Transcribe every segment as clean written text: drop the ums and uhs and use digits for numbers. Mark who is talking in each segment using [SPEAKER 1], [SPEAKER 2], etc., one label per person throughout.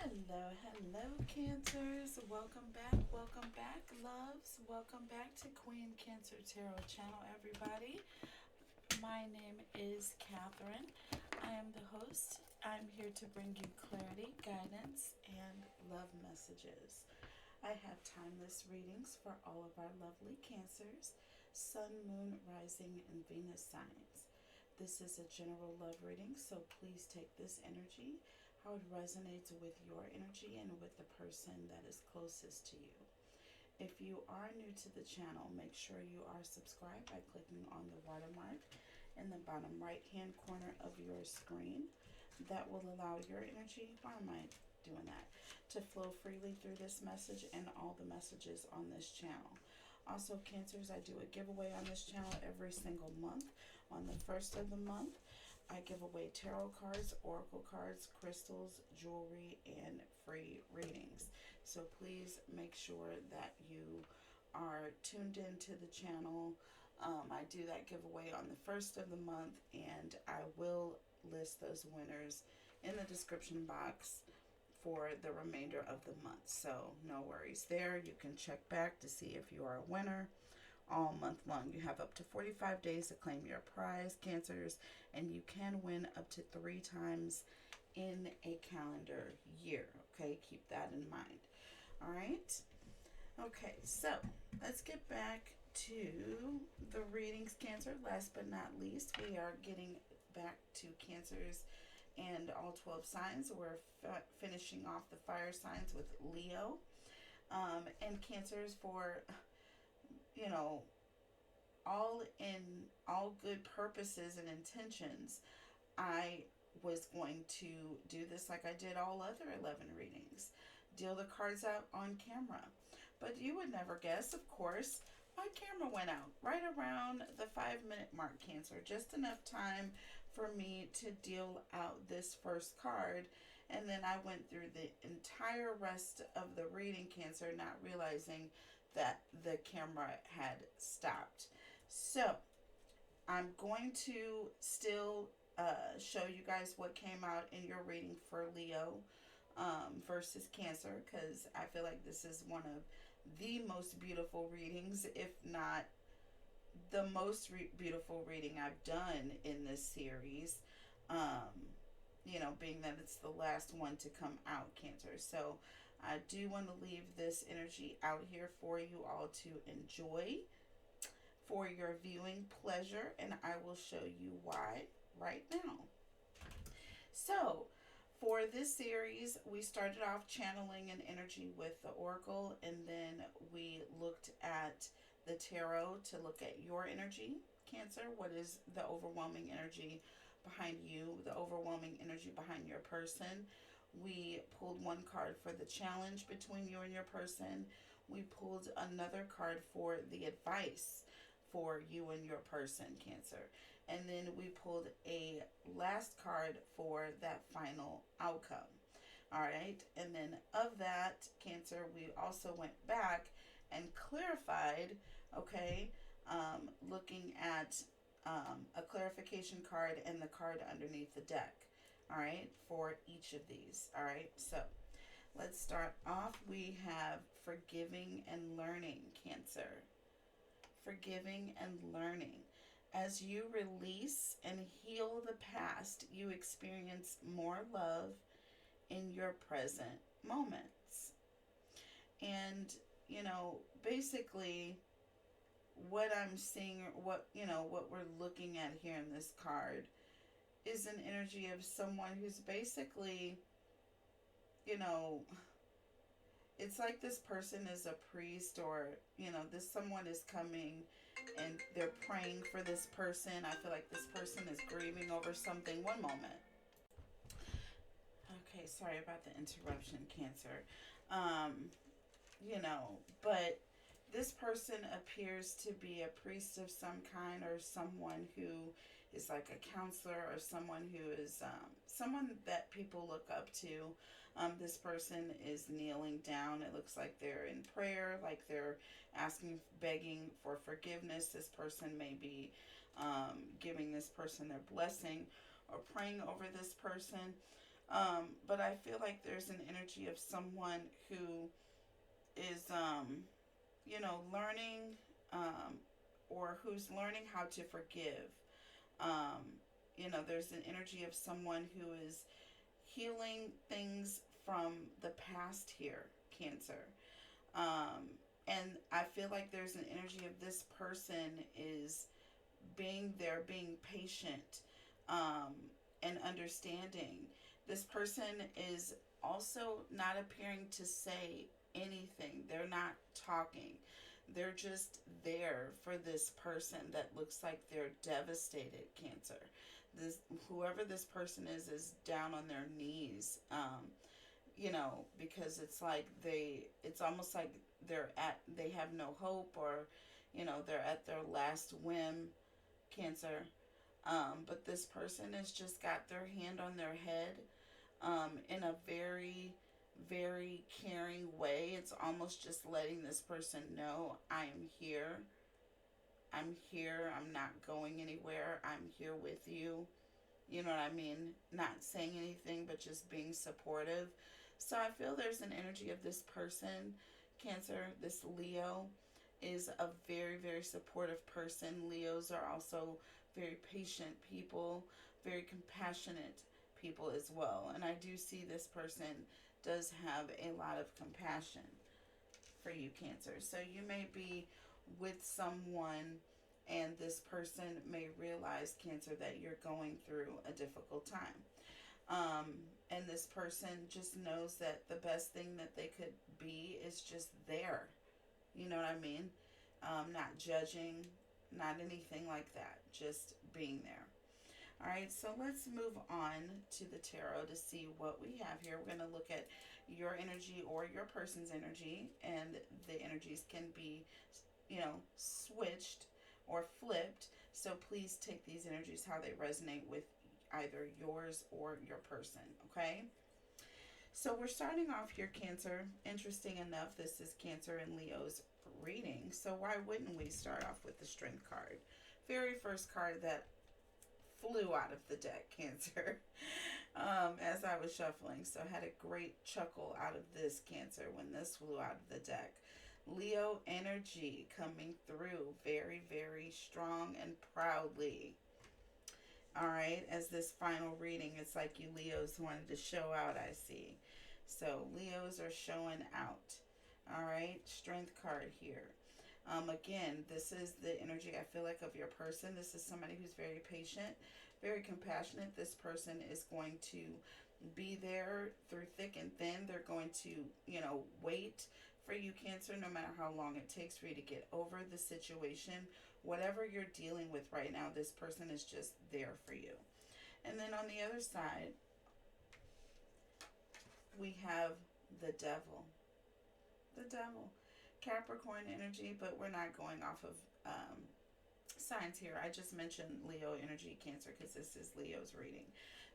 [SPEAKER 1] Hello, Cancers. Welcome back, loves. Welcome back to Queen Cancer Tarot channel, everybody. My name is Catherine. I am the host. I'm here to bring you clarity, guidance, and love messages. I have timeless readings for all of our lovely Cancers, Sun, Moon, Rising, and Venus signs. This is a general love reading, so please take this energy how it resonates with your energy and with the person that is closest to you. If you are new to the channel, make sure you are subscribed by clicking on the watermark in the bottom right hand corner of your screen. That will allow your energy, why am I doing that, to flow freely through this message and all the messages on this channel. Also, Cancers, I do a giveaway on this channel every single month. On the first of the month, I give away tarot cards, oracle cards, crystals, jewelry, and free readings. So please make sure that you are tuned into the channel. I do that giveaway on the first of the month, and I will list those winners in the description box for the remainder of the month. So no worries there. You can check back to see if you are a winner all month long. You have up to 45 days to claim your prize, Cancers, and you can win up to 3 times in a calendar year. Okay, keep that in mind. All right. Okay, so let's get back to the readings, Cancer. Last but not least, we are getting back to Cancers and all 12 signs. We're finishing off the fire signs with Leo. And Cancers, for all good purposes and intentions, I was going to do this like I did all other 11 readings, deal the cards out on camera. But you would never guess, of course, my camera went out right around the 5-minute mark, Cancer. Just enough time for me to deal out this first card. And then I went through the entire rest of the reading, Cancer, not realizing that the camera had stopped. So I'm going to still show you guys what came out in your reading for Leo versus Cancer, because I feel like this is one of the most beautiful readings, if not the most beautiful reading I've done in this series. Being that it's the last one to come out, Cancer. So I do want to leave this energy out here for you all to enjoy for your viewing pleasure, and I will show you why right now. So for this series, we started off channeling an energy with the oracle, and then we looked at the tarot to look at your energy, Cancer. What is the overwhelming energy behind you, the overwhelming energy behind your person? We pulled one card for the challenge between you and your person. We pulled another card for the advice for you and your person, Cancer. And then we pulled a last card for that final outcome. All right. And then of that, Cancer, we also went back and clarified, okay, looking at a clarification card and the card underneath the deck. All right, for each of these. All right, so let's start off. We have forgiving and learning, Cancer. Forgiving and learning. As you release and heal the past, you experience more love in your present moments. And, basically what I'm seeing, what we're looking at here in this card is an energy of someone who's basically, it's like this person is a priest, or, this someone is coming and they're praying for this person. I feel like this person is grieving over something. One moment. Okay, sorry about the interruption, Cancer. But this person appears to be a priest of some kind, or someone who is like a counselor, or someone who is someone that people look up to. This person is kneeling down. It looks like they're in prayer, like they're begging for forgiveness. This person may be giving this person their blessing or praying over this person. But I feel like there's an energy of someone who is, learning, um, or who's learning how to forgive. Um, there's an energy of someone who is healing things from the past here, Cancer. Um, and I feel like there's an energy of this person is being there, being patient, um, and understanding. This person is also not appearing to say anything. They're not talking. They're just there for this person that looks like they're devastated, Cancer. This, whoever this person is down on their knees. Because it's like it's almost like they have no hope, or they're at their last whim, Cancer. But this person has just got their hand on their head, in a very, very caring way. It's almost just letting this person know, I am here. I'm here. I'm not going anywhere. I'm here with you. You know what I mean? Not saying anything, but just being supportive. So I feel there's an energy of this person, Cancer, this Leo, is a very, very supportive person. Leos are also very patient people, very compassionate people as well. And I do see this person does have a lot of compassion for you, Cancer. So you may be with someone, and this person may realize, Cancer, that you're going through a difficult time. Um, and this person just knows that the best thing that they could be is just there. You know what I mean? Not judging, not anything like that. Just being there. All right, so let's move on to the tarot to see what we have here. We're going to look at your energy or your person's energy, and the energies can be, switched or flipped. So please take these energies how they resonate with either yours or your person, okay? So we're starting off here, Cancer. Interesting enough, this is Cancer and Leo's reading. So why wouldn't we start off with the Strength card? Very first card that flew out of the deck, Cancer, as I was shuffling. So I had a great chuckle out of this, Cancer, when this flew out of the deck. Leo energy coming through very, very strong and proudly. All right, as this final reading, it's like you Leos wanted to show out, I see. So Leos are showing out. All right, Strength card here. Again, this is the energy I feel like of your person. This is somebody who's very patient, very compassionate. This person is going to be there through thick and thin. They're going to, wait for you, Cancer, no matter how long it takes for you to get over the situation. Whatever you're dealing with right now, this person is just there for you. And then on the other side, we have the Devil. The Devil. Capricorn energy, but we're not going off of signs here. I just mentioned Leo energy, Cancer, because this is Leo's reading.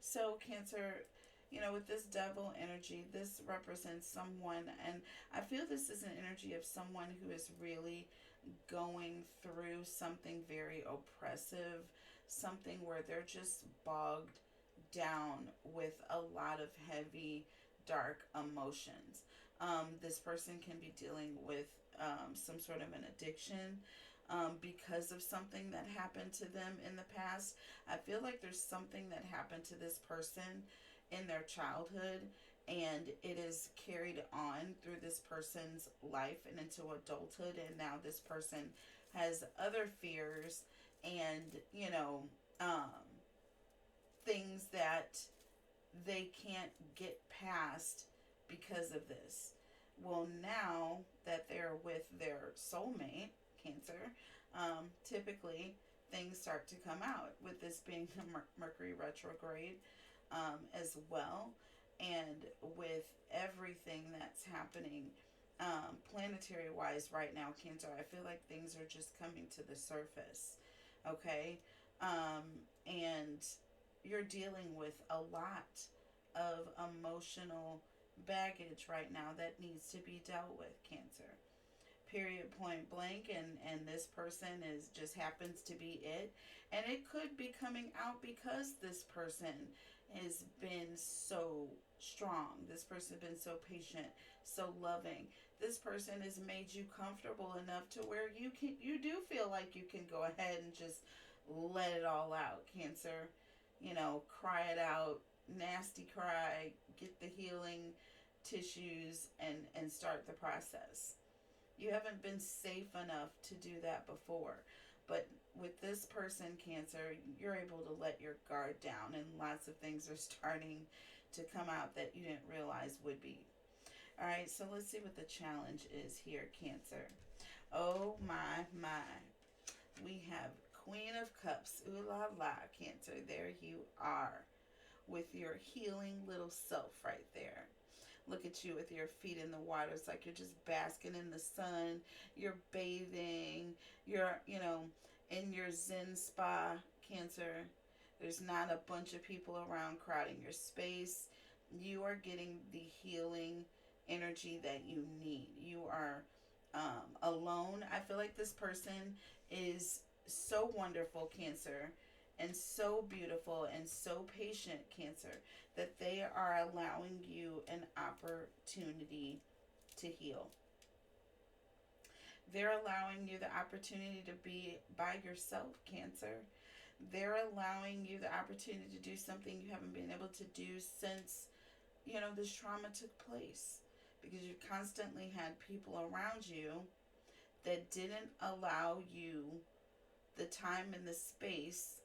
[SPEAKER 1] So Cancer, with this Devil energy, this represents someone, and I feel this is an energy of someone who is really going through something very oppressive, something where they're just bogged down with a lot of heavy, dark emotions. This person can be dealing with some sort of an addiction, because of something that happened to them in the past. I feel like there's something that happened to this person in their childhood, and it is carried on through this person's life and into adulthood, and now this person has other fears and, things that they can't get past because of this. Well, now that they're with their soulmate, Cancer, typically things start to come out, with this being Mercury retrograde, as well, and with everything that's happening, planetary wise right now, Cancer, I feel like things are just coming to the surface, okay? And you're dealing with a lot of emotional baggage right now that needs to be dealt with, Cancer. Period, point blank. And this person is just happens to be it, and it could be coming out because this person has been so strong. This person has been so patient, so loving. This person has made you comfortable enough to where you do feel like you can go ahead and just let it all out, Cancer. You know, cry it out, nasty cry, get the healing tissues, and start the process. You haven't been safe enough to do that before. But with this person, Cancer, you're able to let your guard down, and lots of things are starting to come out that you didn't realize would be. All right, so let's see what the challenge is here, Cancer. Oh my. We have Queen of Cups. Ooh la la, Cancer. There you are with your healing little self right there. Look at you with your feet in the water. It's like you're just basking in the sun. You're bathing. You're, in your Zen spa, Cancer. There's not a bunch of people around crowding your space. You are getting the healing energy that you need. You are alone. I feel like this person is so wonderful, Cancer, and so beautiful and so patient, Cancer, that they are allowing you an opportunity to heal. They're allowing you the opportunity to be by yourself, Cancer. They're allowing you the opportunity to do something you haven't been able to do since, this trauma took place. Because you've constantly had people around you that didn't allow you the time and the space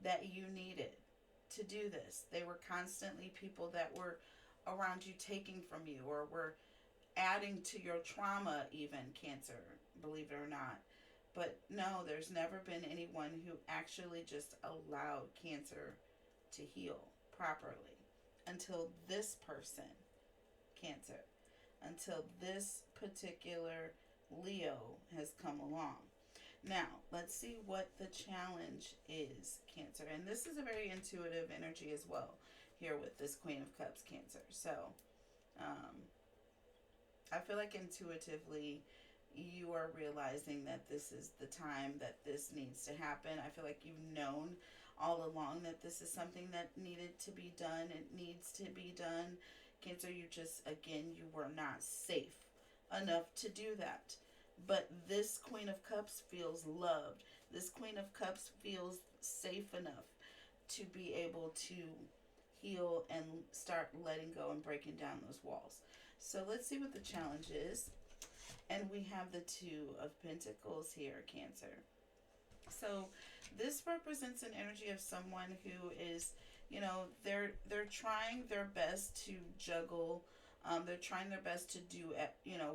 [SPEAKER 1] that you needed to do this. They were constantly people that were around you taking from you or were adding to your trauma, even, Cancer, believe it or not. But no, there's never been anyone who actually just allowed Cancer to heal properly until this person, Cancer, until this particular Leo has come along. Now, let's see what the challenge is, Cancer. And this is a very intuitive energy as well here with this Queen of Cups, Cancer. So, I feel like intuitively you are realizing that this is the time that this needs to happen. I feel like you've known all along that this is something that needed to be done. It needs to be done. Cancer, you just, again, you were not safe enough to do that. But this Queen of Cups feels loved. This Queen of Cups feels safe enough to be able to heal and start letting go and breaking down those walls. So let's see what the challenge is. And we have the Two of Pentacles here, Cancer. So this represents an energy of someone who is, they're trying their best to juggle. They're trying their best to do,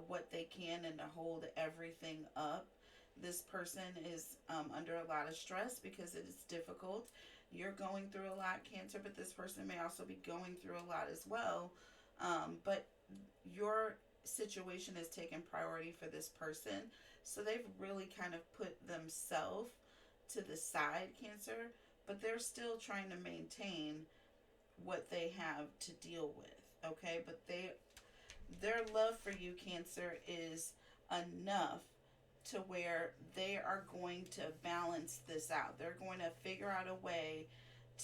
[SPEAKER 1] what they can and to hold everything up. This person is under a lot of stress because it is difficult. You're going through a lot, Cancer, but this person may also be going through a lot as well. But your situation has taken priority for this person. So they've really kind of put themselves to the side, Cancer, but they're still trying to maintain what they have to deal with, okay? But their love for you, Cancer, is enough to where they are going to balance this out. They're going to figure out a way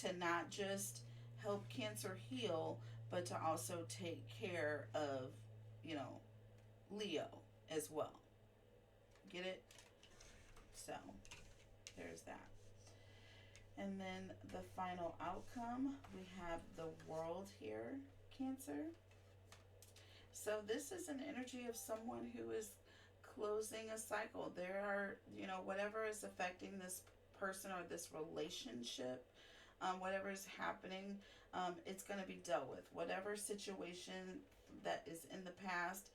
[SPEAKER 1] to not just help Cancer heal, but to also take care of, Leo as well. Get it? So, there's that. And then the final outcome, we have the World here, Cancer. So this is an energy of someone who is closing a cycle. There are, whatever is affecting this person or this relationship, whatever is happening, it's going to be dealt with. Whatever situation that is in the past,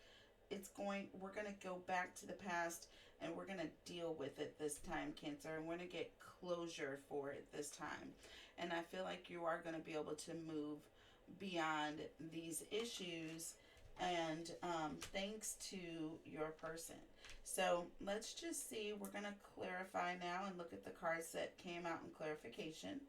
[SPEAKER 1] we're going to go back to the past and we're going to deal with it this time, Cancer, and we're going to get closure for it this time. And I feel like you are going to be able to move beyond these issues, and thanks to your person. So let's just see. We're going to clarify now and look at the cards that came out in clarification,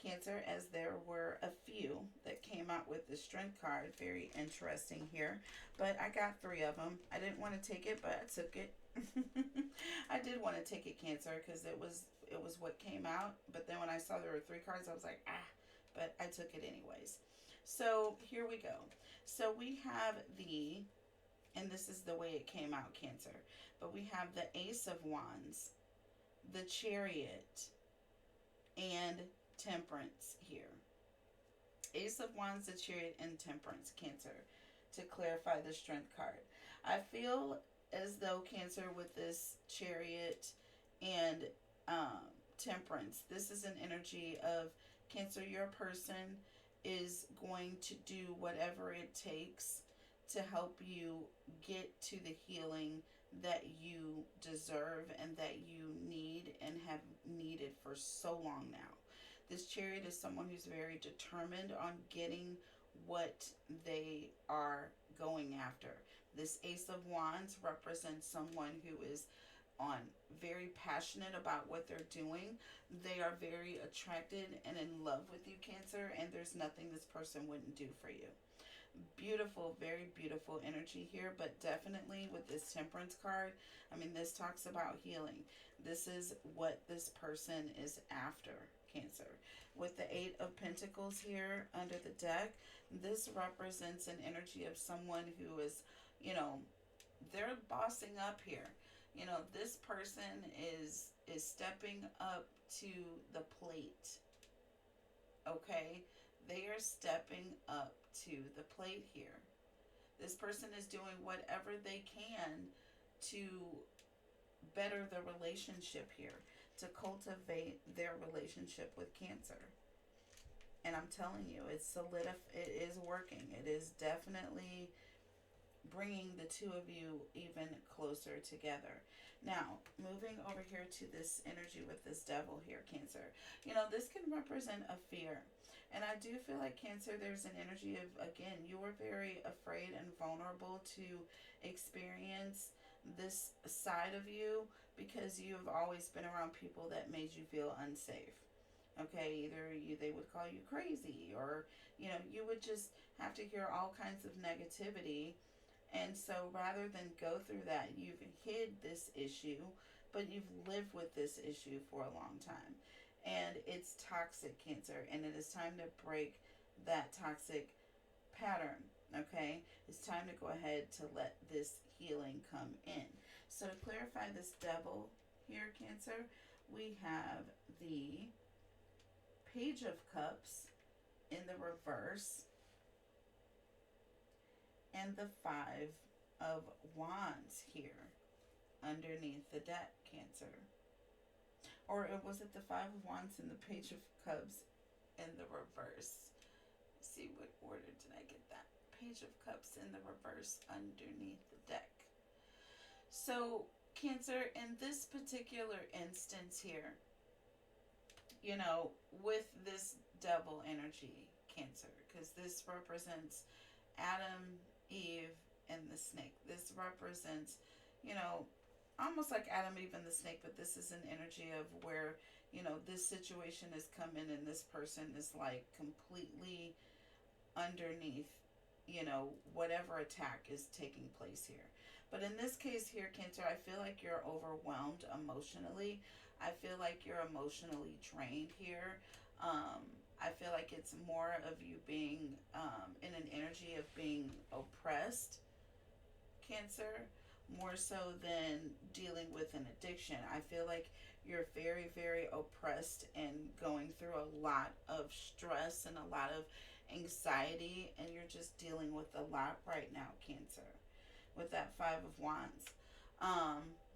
[SPEAKER 1] Cancer, as there were a few that came out with the Strength card. Very interesting here. But I got 3 of them. I didn't want to take it, but I took it. I did want to take it, Cancer, because it was what came out. But then when I saw there were 3 cards, I was like, but I took it anyways. So here we go. So we have the, and this is the way it came out, Cancer, but we have the Ace of Wands, the Chariot, and Temperance here. Ace of Wands, the Chariot, and Temperance, Cancer, to clarify the Strength card. I feel as though, Cancer, with this Chariot and Temperance, this is an energy of, Cancer, your person is going to do whatever it takes to help you get to the healing that you deserve and that you need and have needed for so long now. This Chariot is someone who's very determined on getting what they are going after. This Ace of Wands represents someone who is on very passionate about what they're doing. They are very attracted and in love with you, Cancer, and there's nothing this person wouldn't do for you. Beautiful, very beautiful energy here, but definitely with this Temperance card, I mean, this talks about healing. This is what this person is after, Cancer. With the Eight of Pentacles here under the deck, this represents an energy of someone who is, they're bossing up here. This person is stepping up to the plate. Okay? They are stepping up to the plate here. This person is doing whatever they can to better the relationship here, to cultivate their relationship with Cancer. And I'm telling you, it is working. It is definitely bringing the two of you even closer together. Now, moving over here to this energy with this Devil here, Cancer. This can represent a fear. And I do feel like, Cancer, there's an energy of, again, you were very afraid and vulnerable to experience this side of you because you've always been around people that made you feel unsafe. Okay, either they would call you crazy, or, you would just have to hear all kinds of negativity. And so rather than go through that, you've hid this issue, but you've lived with this issue for a long time. And it's toxic, Cancer, and it is time to break that toxic pattern, okay? It's time to go ahead to let this healing come in. So to clarify this Devil here, Cancer, we have the Page of Cups in the reverse and the Five of Wands here underneath the deck, Cancer. Or was it the Five of Wands and the Page of Cups in the reverse? Let's see, what order did I get that? Page of Cups in the reverse underneath the deck. So, Cancer, in this particular instance here, with this Devil energy, Cancer, because this represents Adam, Eve, and the snake. This represents, almost like Adam, Eve, and the snake, but this is an energy of where, this situation has come in and this person is like completely underneath, whatever attack is taking place here. But in this case here, Cancer, I feel like you're overwhelmed emotionally. I feel like you're emotionally drained here. I feel like it's more of you being in an energy of being oppressed, Cancer, more so than dealing with an addiction. I feel like you're very, very oppressed and going through a lot of stress and a lot of anxiety, and you're just dealing with a lot right now, Cancer, with that Five of Wands.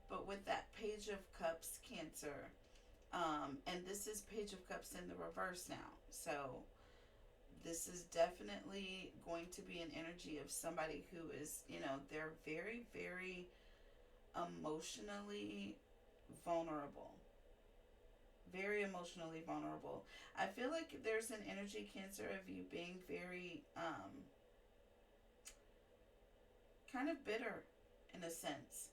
[SPEAKER 1] But with that Page of Cups, Cancer, and this is Page of Cups in the reverse now. So this is definitely going to be an energy of somebody who is, they're very, very emotionally vulnerable. Very emotionally vulnerable. I feel like there's an energy, Cancer, of you being very kind of bitter in a sense,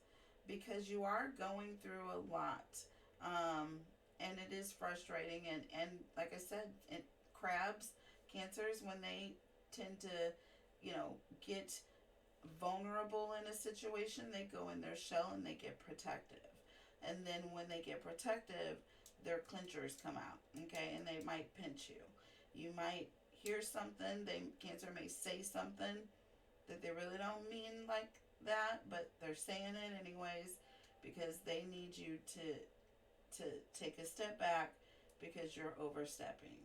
[SPEAKER 1] because you are going through a lot, and it is frustrating, and like I said, crabs, Cancers, when they tend to get vulnerable in a situation, they go in their shell and they get protective, and then when they get protective, their clenchers come out, okay, and they might pinch you. You might hear something. Cancer may say something that they really don't mean like that, but they're saying it anyways because they need you to take a step back because you're overstepping.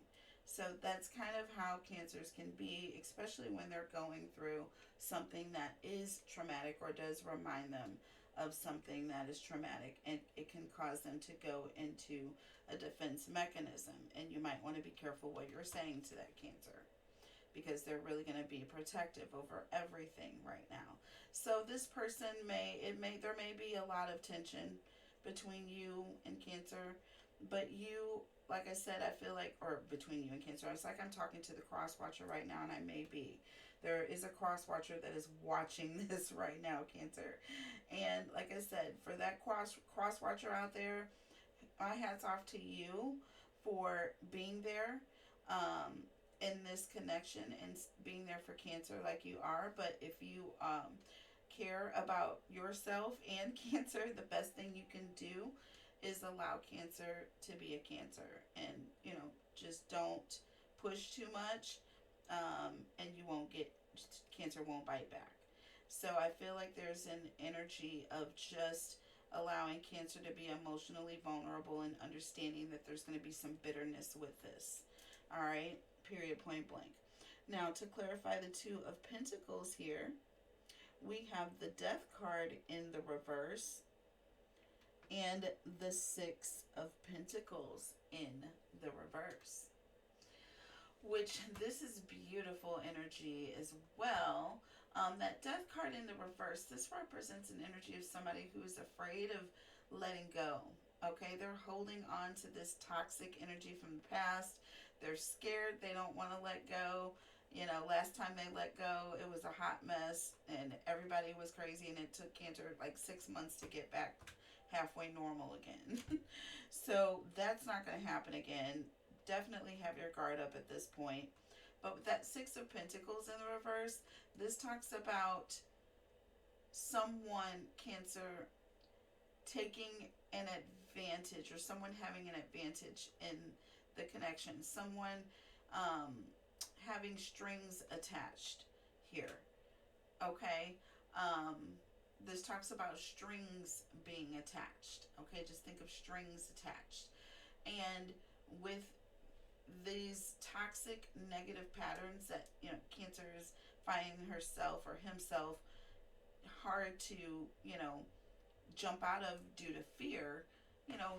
[SPEAKER 1] So that's kind of how cancers can be, especially when they're going through something that is traumatic or does remind them of something that is traumatic, and it can cause them to go into a defense mechanism. And you might want to be careful what you're saying to that cancer because they're really going to be protective over everything right now. So this person there may be a lot of tension between you and Cancer, but you, like I said, I feel like, or between you and Cancer, it's like I'm talking to the cross watcher right now, and I may be. There is a cross watcher that is watching this right now, Cancer. And like I said, for that cross watcher out there, my hat's off to you for being there in this connection and being there for Cancer like you are. But if you care about yourself and Cancer, the best thing you can do is allow Cancer to be a Cancer, and just don't push too much, and you won't get, Cancer won't bite back. So I feel like there's an energy of just allowing Cancer to be emotionally vulnerable and understanding that there's going to be some bitterness with this. All right, period, point blank. Now, to clarify the Two of Pentacles here, we have the Death card in the reverse and the Six of Pentacles in the reverse, which this is beautiful energy as well. That Death card in the reverse, this represents an energy of somebody who is afraid of letting go. Okay, they're holding on to this toxic energy from the past. They're scared. They don't want to let go. Last time they let go, it was a hot mess and everybody was crazy, and it took Cancer like 6 months to get back halfway normal again. So that's not going to happen again. Definitely have your guard up at this point. But with that Six of Pentacles in the reverse, this talks about someone, Cancer, taking an advantage, or someone having an advantage in the connection. Someone having strings attached here. Okay? This talks about strings being attached. Okay? Just think of strings attached. And with these toxic negative patterns that Cancer is finding herself or himself hard to jump out of due to fear,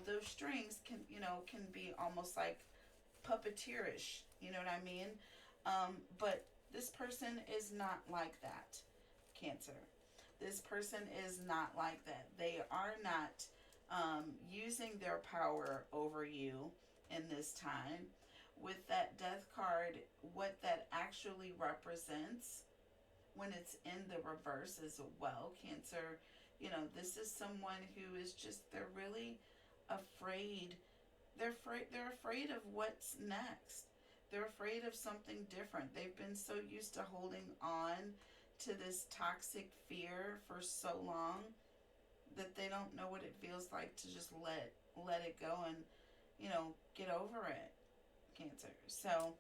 [SPEAKER 1] those strings can be almost like puppeteerish, you know what I mean? But this person is not like that, Cancer. This person is not like that. They are not using their power over you in this time. With that Death card, what that actually represents when it's in the reverse as well, Cancer, this is someone who is just, they're really afraid. They're afraid of what's next. They're afraid of something different. They've been so used to holding on to this toxic fear for so long that they don't know what it feels like to just let it go and get over it, Cancer. So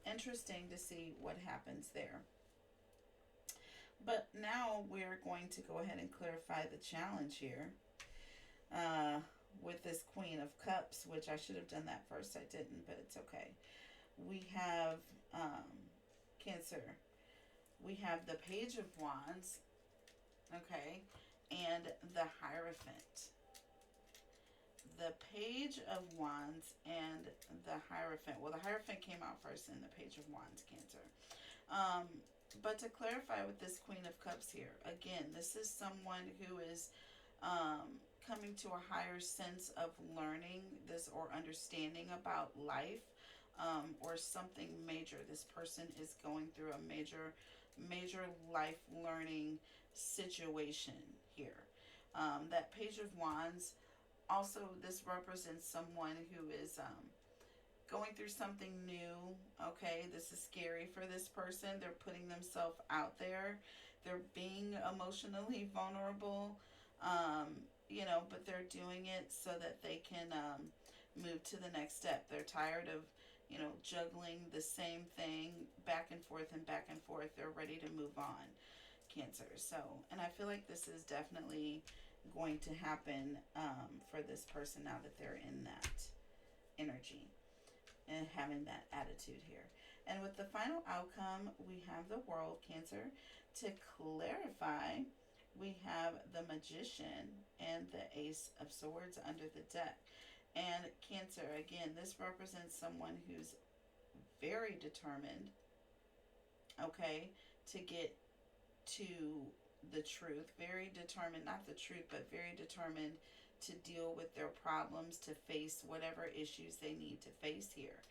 [SPEAKER 1] interesting to see what happens there. But now we're going to go ahead and clarify the challenge here with this Queen of Cups, which I should have done that first. I didn't, but it's okay. We have Cancer. We have the Page of Wands, okay, and the Hierophant. The Page of Wands and the Hierophant. Well, the Hierophant came out first in the Page of Wands, Cancer. But to clarify with this Queen of Cups here, again, this is someone who is coming to a higher sense of learning this or understanding about life, or something major. This person is going through a major life learning situation here. That Page of Wands, also this represents someone who is going through something new. Okay, this is scary for this person. They're putting themselves out there. They're being emotionally vulnerable, but they're doing it so that they can move to the next step. They're tired of you know, juggling the same thing back and forth and back and forth. They're ready to move on, Cancer. So, and I feel like this is definitely going to happen for this person now that they're in that energy and having that attitude here. And with the final outcome, we have the World, Cancer. To clarify, we have the Magician and the Ace of Swords under the deck. And Cancer, again, this represents someone who's very determined, okay, to get to the truth. Very determined, not the truth, but very determined to deal with their problems, to face whatever issues they need to face here.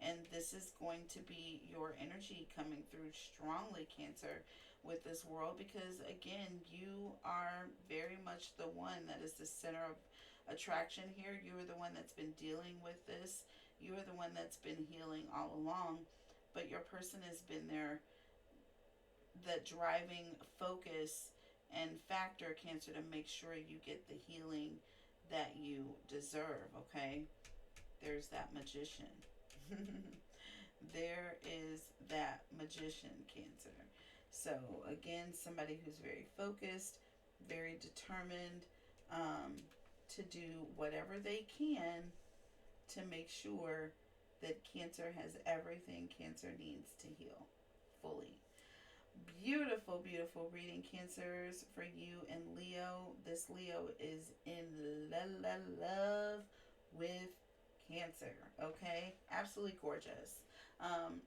[SPEAKER 1] And this is going to be your energy coming through strongly, Cancer, with this World, because again, you are very much the one that is the center of attraction here. You are the one that's been dealing with this. You are the one that's been healing all along, but your person has been there, that driving focus and factor, Cancer, to make sure you get the healing that you deserve, okay? There's that Magician. There is that Magician, Cancer. So again, somebody who's very focused, very determined to do whatever they can to make sure that Cancer has everything Cancer needs to heal fully. Beautiful, beautiful reading, Cancers, for you and Leo. This Leo is in love with Cancer, okay? Absolutely gorgeous.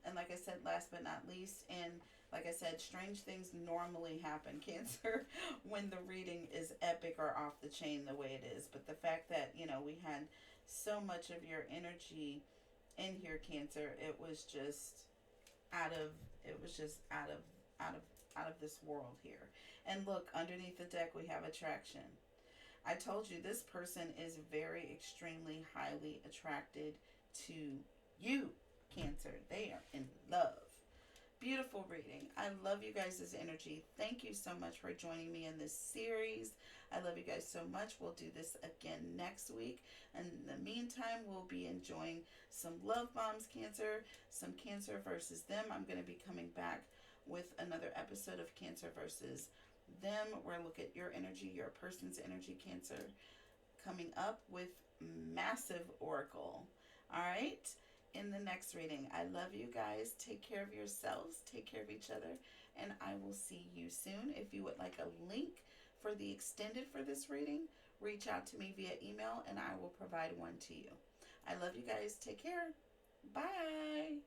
[SPEAKER 1] And like I said, last but not least, and like I said, strange things normally happen, Cancer, when the reading is epic or off the chain the way it is. But the fact that, you know, we had so much of your energy in here, Cancer, it was just out of this world here. And look, underneath the deck we have attraction. I told you this person is very extremely highly attracted to you, Cancer. They are in love. Beautiful reading. I love you guys' energy. Thank you so much for joining me in this series. I love you guys so much. We'll do this again next week. And in the meantime, we'll be enjoying some love bombs, Cancer. Some Cancer versus them. I'm going to be coming back with another episode of Cancer versus them. We're going to look at your energy, your person's energy, Cancer. Coming up with massive oracle. All right? In the next reading. I love you guys. Take care of yourselves. Take care of each other. And I will see you soon. If you would like a link for the extended for this reading, reach out to me via email and I will provide one to you. I love you guys. Take care. Bye.